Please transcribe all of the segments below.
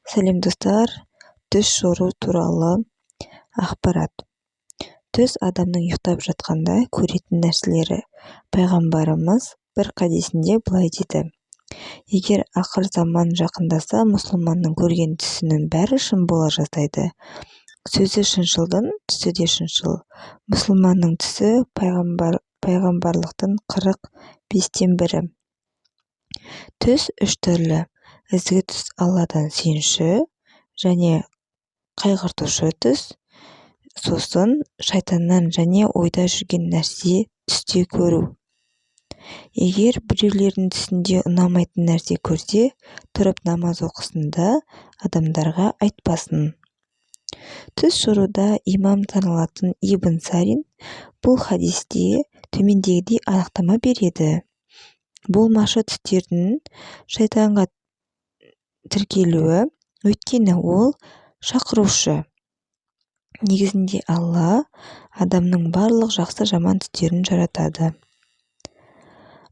Сәлем достар, түс жору туралы ақпарат. Түс адамның ұйықтап жатқанда көретін нәрселері. Пайғамбарымыз бір хадисінде былай дейді: егер ақыр заман жақындаса, мұсылманның көрген түсінің бәрі шын бола жаздайды. Сөзі шыншылдың, түсі де шыншыл. Мұсылманның түсі пайғамбарлықтың 45-тен бірі. Түс үш түрлі: ізгі түс Алладан сүйінші және қайғыртушы түс, сосын шайтаннан және ойда жүрген нәрсе түсте көру. Егер біреулердің түсінде ұнамайтын нәрсе көрсе, тұрып намаз оқысын да адамдарға айтпасын. Түс жоруда имам саналатын Ибн Сарин бұл хадисте төмендегідей анықтама береді: болмашы түстердің шайтанға тіркелуі, өйткені ол шақырушы. Негізінде Алла адамның барлық жақсы жаман түстерін жаратады.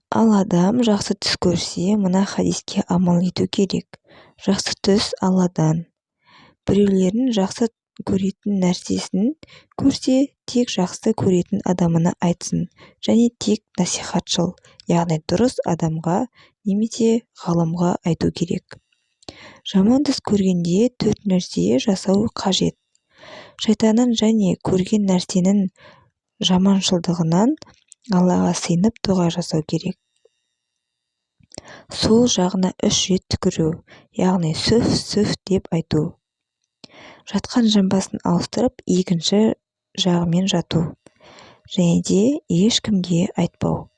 Ал адам жақсы түс көрсе, мына хадиске амал ету керек. Жақсы түс Алладан. Біреулердің жақсы көретін нәрсесін көрсе, тек жақсы көретін адамына айтсын, және тек насихатшыл, яғни дұрыс адамға немесе ғалымға айту керек. Жаман түс көргенде 4 нәрсе жасау қажет. Шайтаннан және көрген нәрсенің жаманшылдығынан Аллаға сыйынып дұға жасау керек. Сол жағына 3 рет түкіру, яғни сүф деп айту. Жатқан жамбасын ауыстырып, екінші жағымен жату, және де ешкімге айтпау.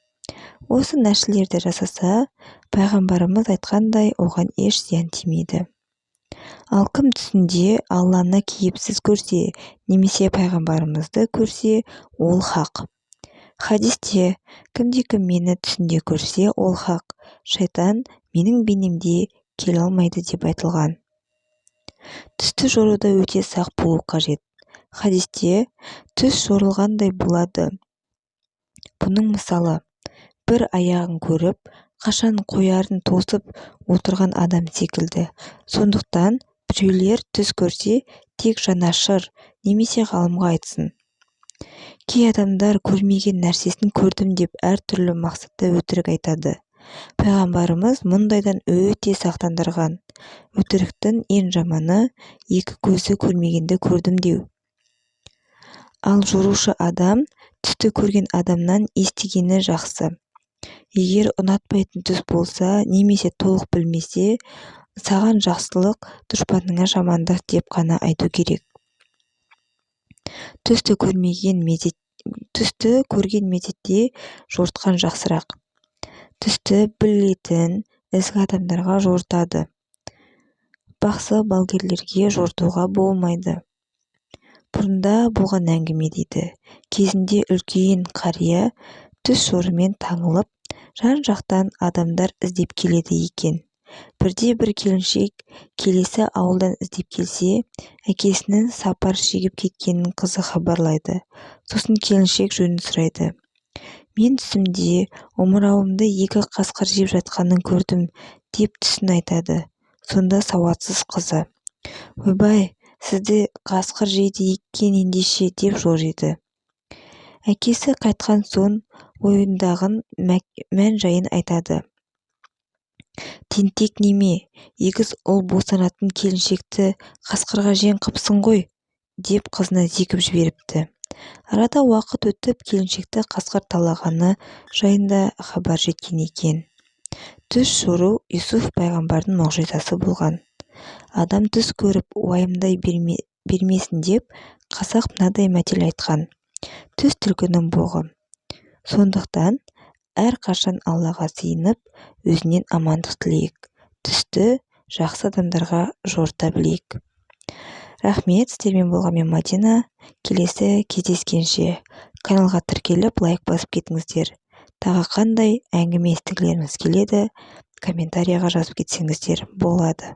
Осы нәрселерді жасаса, пайғамбарымыз айтқандай, оған еш зиян тимейді. Ал кім түсінде Алланы кейіпсіз көрсе, немесе пайғамбарымызды көрсе, ол хақ. Хадисте кімде-кім мені түсінде көрсе, ол хақ. Шайтан менің бейнемде келе алмайды деп айтылған. Түсті жоруда өте сақ болу қажет. Хадисте түс жорылғандай болады. Бұның мысалы: бір аяғын көріп, қашан қоярын тосып отырған адам секілді. Сондықтан біреулер түс көрсе, тек жанашыр немесе ғалымға айтсын. Кей адамдар көрмеген нәрсесін көрдім деп әртүрлі мақсатта өтірік айтады. Пайғамбарымыз мұндайдан өте сақтандырған. Өтіріктің ең жаманы екі көзі көрмегенді көрдім деу. Ал жорушы адам түсті көрген адамнан естігені жақсы. Егер ұнатпайтын түс болса, немесе толық білмесе, саған жақсылық, дұшпаныңа жамандық деп қана айту керек. Түсті көрген мезетте жортқан жақсырақ. Түсті білетін ізгі адамдарға жортады. Бақсы-балгерлерге жортуға болмайды. Бұрында болған әңгіме дейді. Кезінде үлкен қария түс жорымен таңылып, жан-жақтан адамдар іздеп келеді екен. Бірде бір келіншек келесі ауылдан іздеп келсе, әкесінің сапар шегіп кеткенін қызы хабарлайды. Сосын келіншек жөнін сұрайды. Мен түсімде омырауымды 2 қасқыр жеп жатқанын көрдім деп түсін айтады. Сонда сауатсыз қызы: ойбай, сізді қасқыр жейді екен ендеше деп жориды. Әкесі қайтқан соң ойындағын мән-жайын айтады. Тентек неме, егіз ұл босанатын келіншекті қасқырға жем қыпсың ғой, деп қызына зекіп жіберіпті. Арада уақыт өтіп, келіншекті қасқыр талағаны жайында хабар жеткен екен. Түс жору Юсуф пайғамбардың мұғжизасы болған. Адам түс көріп уайымдай бермесін деп, қазақ мынадай мәтел айтқан: түс түлкінің боғы. Сондықтан әрқашан Аллаға сыйынып, өзінен амандық тілейік. Түсті жақсы адамдарға жорта білейік. Рахмет, сіздермен болған мен Мадина. Келесі кездескенше каналға тіркеліп, лайк басып кетіңіздер. Тағы қандай әңгіме естігілеріңіз келеді, комментарияға жазып кетсеңіздер болады.